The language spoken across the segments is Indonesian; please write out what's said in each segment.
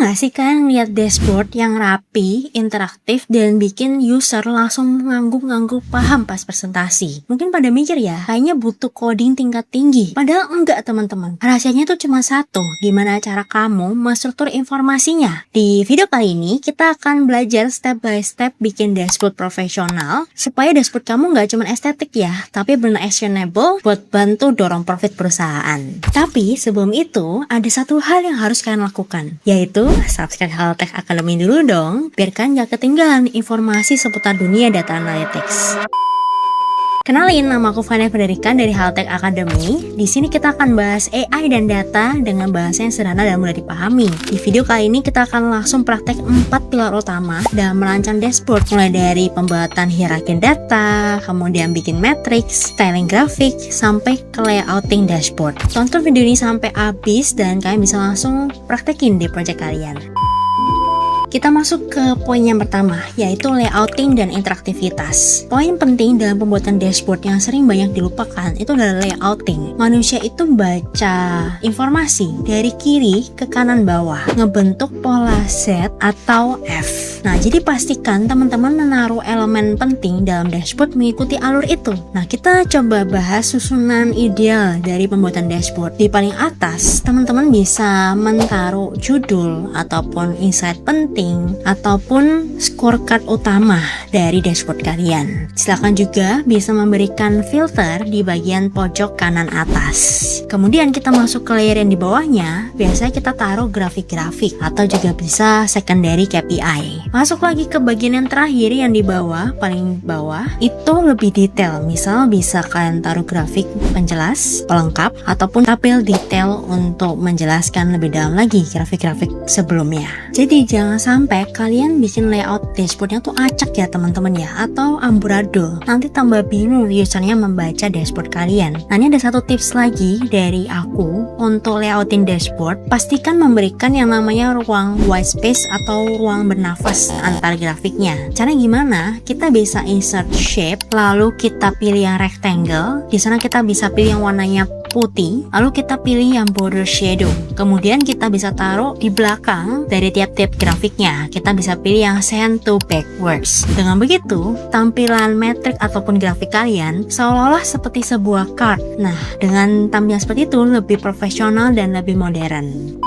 Pernah gak sih kalian lihat dashboard yang rapi, interaktif, dan bikin user langsung ngangguk-ngangguk paham pas presentasi? Mungkin pada mikir ya, kayaknya butuh coding tingkat tinggi. Padahal enggak teman-teman. Rahasianya tuh cuma satu, gimana cara kamu menstruktur informasinya. Di video kali ini, kita akan belajar step by step bikin dashboard profesional, supaya dashboard kamu gak cuma estetik ya, tapi benar actionable buat bantu dorong profit perusahaan. Tapi sebelum itu, ada satu hal yang harus kalian lakukan, yaitu subscribe Haltech Academy dulu dong, biar kalian gak ketinggalan informasi seputar dunia data analytics. Kenalin, nama aku Fania Frederica dari Haltech Academy. Di sini kita akan bahas AI dan data dengan bahasa yang sederhana dan mudah dipahami. Di video kali ini kita akan langsung praktek 4 pilar utama dalam merancang dashboard, mulai dari pembuatan hierarki data, kemudian bikin matrix, styling grafik, sampai ke layouting dashboard. Tonton video ini sampai habis dan kalian bisa langsung praktekin di project kalian. Kita masuk ke poin yang pertama, yaitu layouting dan interaktivitas. Poin penting dalam pembuatan dashboard yang sering banyak dilupakan itu adalah layouting. Manusia itu baca informasi dari kiri ke kanan bawah, ngebentuk pola Z atau F. Nah, jadi pastikan teman-teman menaruh elemen penting dalam dashboard mengikuti alur itu. Nah, kita coba bahas susunan ideal dari pembuatan dashboard. Di paling atas, teman-teman bisa menaruh judul ataupun insight penting ataupun scorecard utama dari dashboard kalian. Silakan juga bisa memberikan filter di bagian pojok kanan atas. Kemudian kita masuk ke layer yang di bawahnya, biasanya kita taruh grafik-grafik atau juga bisa secondary KPI. Masuk lagi ke bagian yang terakhir yang di bawah, paling bawah, itu lebih detail. Misal bisa kalian taruh grafik penjelas, pelengkap, ataupun tabel detail untuk menjelaskan lebih dalam lagi grafik-grafik sebelumnya. Jadi jangan sampai kalian bikin layout dashboardnya tuh acak ya teman-teman ya, atau amburadul. Nanti tambah bingung usernya membaca dashboard kalian. Nah, ini ada satu tips lagi dari aku untuk layouting dashboard. Pastikan memberikan yang namanya ruang white space atau ruang bernafas antar grafiknya. Cara gimana? Kita bisa insert shape, lalu kita pilih yang rectangle. Di sana kita bisa pilih yang warnanya putih, lalu kita pilih yang border shadow. Kemudian kita bisa taruh di belakang dari tiap-tiap grafiknya. Kita bisa pilih yang send to backwards. Dengan begitu, tampilan metrik ataupun grafik kalian seolah-olah seperti sebuah card. Nah, dengan tampilan seperti itu lebih profesional dan lebih modern.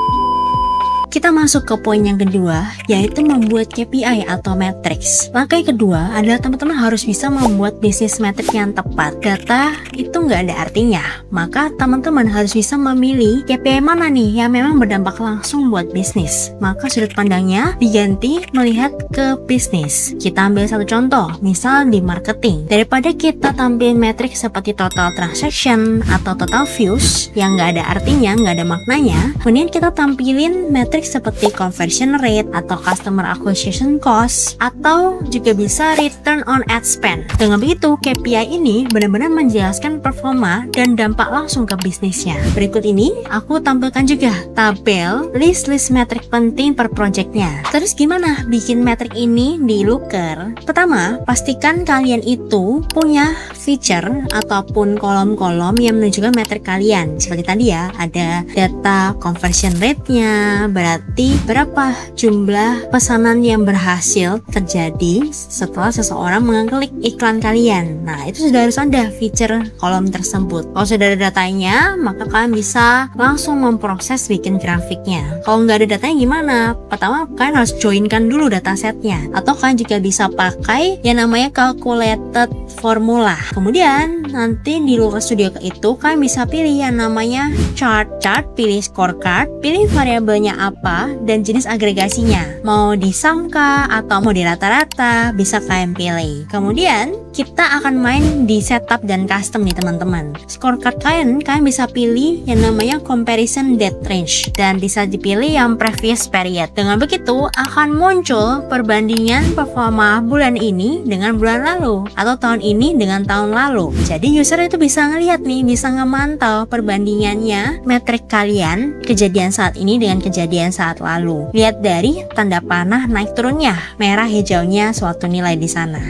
Kita masuk ke poin yang kedua, yaitu membuat KPI atau matrix. Langkah kedua adalah teman-teman harus bisa membuat bisnis metrik yang tepat. Data itu nggak ada artinya, maka teman-teman harus bisa memilih KPI mana nih yang memang berdampak langsung buat bisnis. Maka sudut pandangnya diganti melihat ke bisnis. Kita ambil satu contoh, misal di marketing. Daripada kita tampilin metrik seperti total transaction atau total views yang nggak ada artinya, nggak ada maknanya, kemudian kita tampilin metrik seperti conversion rate atau customer acquisition cost atau juga bisa return on ad spend. Dengan begitu, KPI ini benar-benar menjelaskan performa dan dampak langsung ke bisnisnya. Berikut ini aku tampilkan juga tabel list metrik penting per projectnya. Terus gimana bikin metrik ini di Looker? Pertama, pastikan kalian itu punya feature ataupun kolom-kolom yang menunjukkan metrik kalian. Seperti tadi ya, ada data conversion rate-nya, berarti berapa jumlah pesanan yang berhasil terjadi setelah seseorang mengklik iklan kalian. Nah, itu sudah harus ada feature kolom tersebut. Kalau sudah ada datanya, maka kalian bisa langsung memproses bikin grafiknya. Kalau nggak ada datanya gimana? Pertama, kalian harus joinkan dulu datasetnya. Atau kalian juga bisa pakai yang namanya calculated formula. Kemudian, nanti di Looker Studio itu kalian bisa pilih yang namanya chart, pilih scorecard, pilih variabelnya apa, dan jenis agregasinya. Mau disangka atau mau di rata-rata, bisa kalian pilih. Kemudian, kita akan main di setup dan custom nih teman-teman. Scorecard kalian bisa pilih yang namanya comparison date range dan bisa dipilih yang previous period. Dengan begitu akan muncul perbandingan performa bulan ini dengan bulan lalu atau tahun ini dengan tahun lalu. Jadi user itu bisa ngelihat nih, bisa ngemantau perbandingannya metrik kalian kejadian saat ini dengan kejadian saat lalu. Lihat dari tanda panah naik turunnya, merah hijaunya suatu nilai di sana.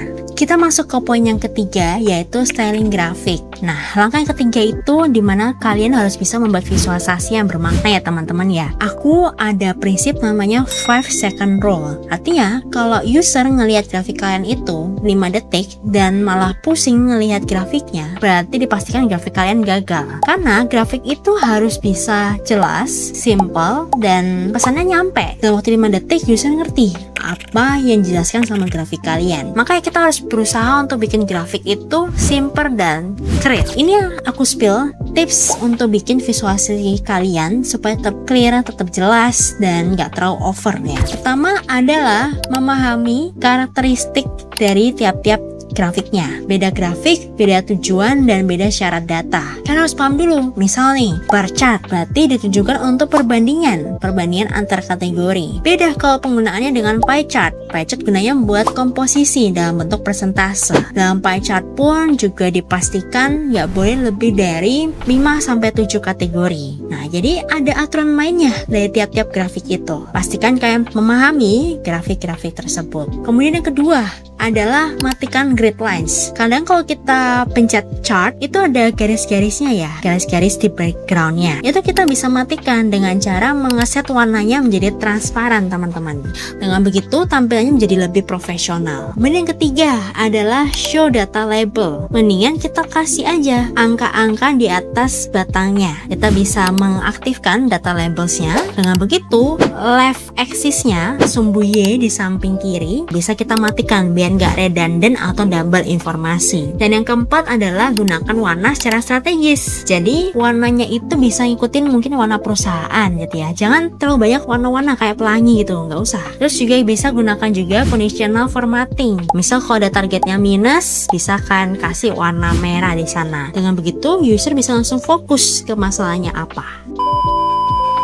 Kita masuk ke poin yang ketiga, yaitu styling grafik. Nah, langkah yang ketiga itu dimana kalian harus bisa membuat visualisasi yang bermakna ya teman-teman ya. Aku ada prinsip namanya 5 second rule. Artinya, kalau user ngelihat grafik kalian itu 5 detik dan malah pusing ngelihat grafiknya, berarti dipastikan grafik kalian gagal. Karena grafik itu harus bisa jelas, simple, dan pesannya nyampe. Dalam waktu 5 detik, user ngerti apa yang dijelaskan sama grafik kalian. Makanya kita harus berusaha untuk bikin grafik itu simple dan clear. Ini yang aku spill tips untuk bikin visualisasi kalian supaya tetap clear, tetap jelas, dan nggak terlalu over ya. Pertama adalah memahami karakteristik dari tiap-tiap grafiknya. Beda grafik, beda tujuan, dan beda syarat data. Kalian harus paham dulu. Misal nih, bar chart berarti ditujukan untuk perbandingan antar kategori. Beda kalau penggunaannya dengan pie chart. Pie chart gunanya membuat komposisi dalam bentuk persentase. Dalam pie chart pun juga dipastikan nggak boleh lebih dari 5-7 kategori. Nah, jadi ada aturan mainnya dari tiap-tiap grafik itu. Pastikan kalian memahami grafik-grafik tersebut. Kemudian yang kedua adalah matikan grid lines. Kadang kalau kita pencet chart itu ada garis-garisnya ya, garis-garis di backgroundnya. Itu kita bisa matikan dengan cara mengeset warnanya menjadi transparan teman-teman. Dengan begitu tampilannya menjadi lebih profesional. Kemudian yang ketiga adalah show data label. Mendingan kita kasih aja angka-angka di atas batangnya. Kita bisa mengaktifkan data labelsnya. Dengan begitu left axisnya sumbu Y di samping kiri bisa kita matikan biar nggak redundant atau double informasi. Dan yang keempat adalah gunakan warna secara strategis. Jadi warnanya itu bisa ngikutin mungkin warna perusahaan gitu ya. Jangan terlalu banyak warna-warna kayak pelangi gitu, nggak usah. Terus juga bisa gunakan juga conditional formatting. Misal kalau ada targetnya minus, bisa kan kasih warna merah di sana. Dengan begitu user bisa langsung fokus ke masalahnya apa.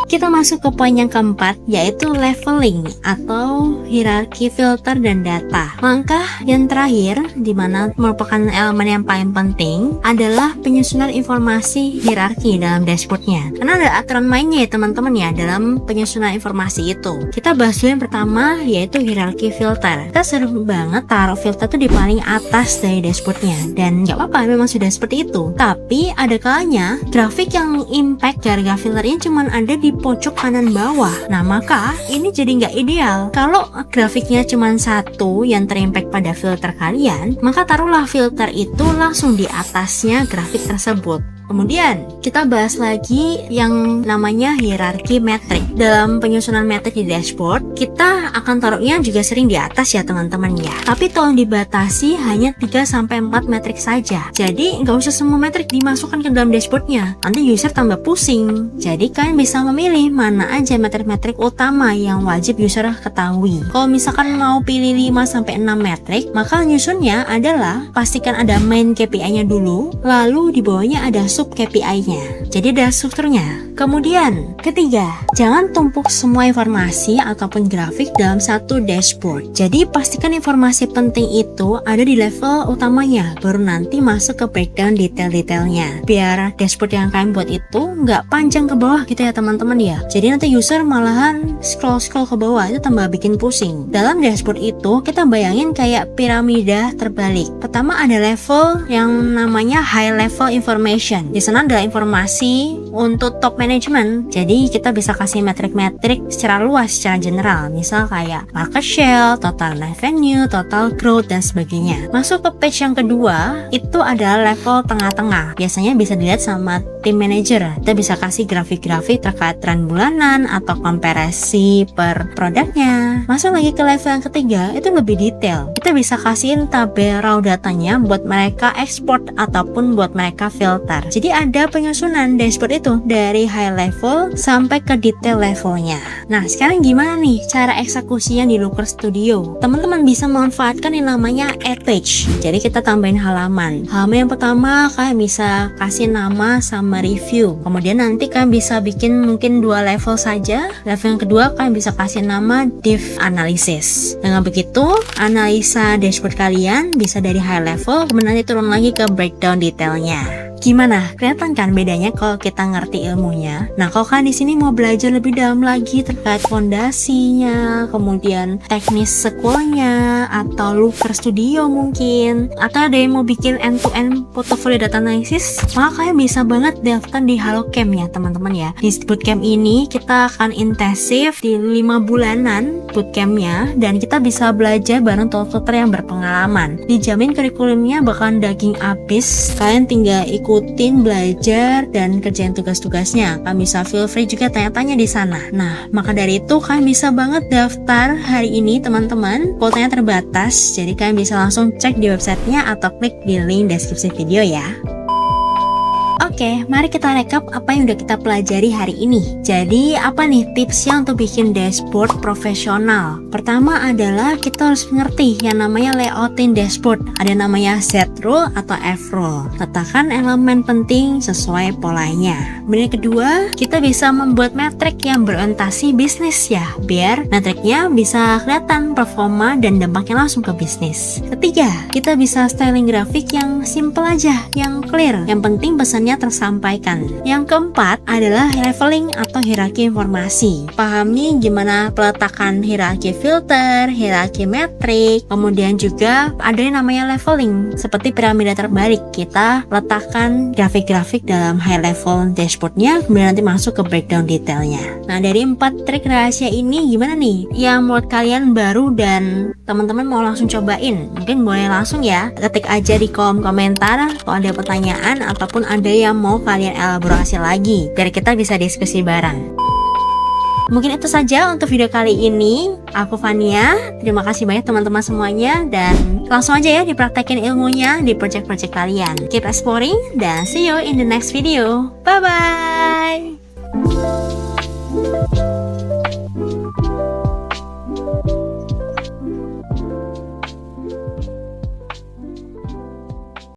Kita masuk ke poin yang keempat, yaitu leveling atau hierarki filter dan data. Langkah yang terakhir, di mana merupakan elemen yang paling penting, adalah penyusunan informasi hierarki dalam dashboardnya. Karena ada aturan mainnya ya teman-teman ya dalam penyusunan informasi itu. Kita bahas dulu yang pertama, yaitu hierarki filter. Kita sering banget taruh filter tuh di paling atas dari dashboardnya, dan nggak apa-apa memang sudah seperti itu. Tapi ada kalanya grafik yang impact harga filternya cuma ada di pojok kanan bawah. Nah, maka ini jadi nggak ideal. Kalau grafiknya cuma satu yang terimpact pada filter kalian, maka taruhlah filter itu langsung di atasnya grafik tersebut. Kemudian kita bahas lagi yang namanya hierarki metrik. Dalam penyusunan metrik di dashboard, kita akan taruhnya juga sering di atas ya teman-teman ya. Tapi tolong dibatasi hanya 3-4 metrik saja. Jadi nggak usah semua metrik dimasukkan ke dalam dashboardnya. Nanti user tambah pusing. Jadi kalian bisa memilih mana aja metrik-metrik utama yang wajib user ketahui. Kalau misalkan mau pilih 5-6 metrik, maka nyusunnya adalah pastikan ada main KPI-nya dulu, lalu di bawahnya ada sub KPI-nya. Jadi ada strukturnya. Kemudian, ketiga, jangan tumpuk semua informasi ataupun grafik dalam satu dashboard. Jadi pastikan informasi penting itu ada di level utamanya, baru nanti masuk ke breakdown detail-detailnya. Biar dashboard yang kalian buat itu nggak panjang ke bawah gitu ya teman-teman ya. Jadi nanti user malahan scroll ke bawah, itu tambah bikin pusing. Dalam dashboard itu kita bayangin kayak piramida terbalik. Pertama ada level yang namanya high level information. Di sana ada informasi untuk top management. Jadi kita bisa kasih metrik-metrik secara luas, secara general. Misal kayak market share, total revenue, total growth, dan sebagainya. Masuk ke page yang kedua, itu adalah level tengah-tengah. Biasanya bisa dilihat sama tim manager. Kita bisa kasih grafik-grafik terkait tren bulanan atau komparasi per produknya. Masuk lagi ke level yang ketiga, itu lebih detail. Kita bisa kasihin tabel raw datanya buat mereka export ataupun buat mereka filter. Jadi ada penyusunan dashboard itu dari high level sampai ke detail levelnya. Nah, sekarang gimana nih cara eksekusinya di Looker Studio? Teman-teman bisa memanfaatkan yang namanya add page. Jadi kita tambahin halaman. Halaman yang pertama kalian bisa kasih nama sama review. Kemudian nanti kalian bisa bikin mungkin 2 level saja. Level yang kedua kalian bisa kasih nama div analysis. Dengan begitu, analisa dashboard kalian bisa dari high level kemudian nanti turun lagi ke breakdown detailnya. Gimana? Kelihatan kan bedanya kalau kita ngerti ilmunya? Nah, kalau kan di sini mau belajar lebih dalam lagi terkait fondasinya, kemudian teknis sekolahnya, atau Looker Studio mungkin, atau ada yang mau bikin end-to-end portfolio data analysis, maka kalian bisa banget daftar di HaloCamp ya teman-teman ya. Di bootcamp ini kita akan intensif di 5 bulanan bootcampnya, dan kita bisa belajar bareng tutor yang berpengalaman. Dijamin kurikulumnya bakalan daging abis, kalian tinggal ikutin, belajar, dan kerjain tugas-tugasnya. Kalian bisa feel free juga tanya-tanya di sana. Nah, maka dari itu kalian bisa banget daftar hari ini teman-teman. Kuotanya terbatas, jadi kalian bisa langsung cek di websitenya atau klik di link deskripsi video ya. Oke, mari kita rekap apa yang udah kita pelajari hari ini. Jadi, apa nih tipsnya untuk bikin dashboard profesional? Pertama adalah kita harus mengerti yang namanya layouting dashboard. Ada namanya Z rule atau F rule. Letakkan elemen penting sesuai polanya. Kemudian kedua, kita bisa membuat metrik yang berorientasi bisnis ya, biar metriknya bisa kelihatan performa dan dampaknya langsung ke bisnis. Ketiga, kita bisa styling grafik yang simple aja, yang clear. Yang penting pesannya tersampaikan. Yang keempat adalah leveling atau hierarki informasi. Pahami gimana peletakan hierarki filter, hierarki metrik, kemudian juga ada yang namanya leveling seperti piramida terbalik. Kita letakkan grafik-grafik dalam high level dashboardnya, kemudian nanti masuk ke breakdown detailnya. Nah, dari 4 trik rahasia ini gimana nih yang menurut kalian baru dan teman-teman mau langsung cobain? Mungkin boleh langsung ya ketik aja di kolom komentar kalau ada pertanyaan ataupun ada yang mau kalian elaborasi lagi biar kita bisa diskusi bareng. Mungkin itu saja untuk video kali ini. Aku Fania, terima kasih banyak teman-teman semuanya, dan langsung aja ya dipraktekin ilmunya di project-project kalian. Keep exploring dan see you in the next video. Bye bye.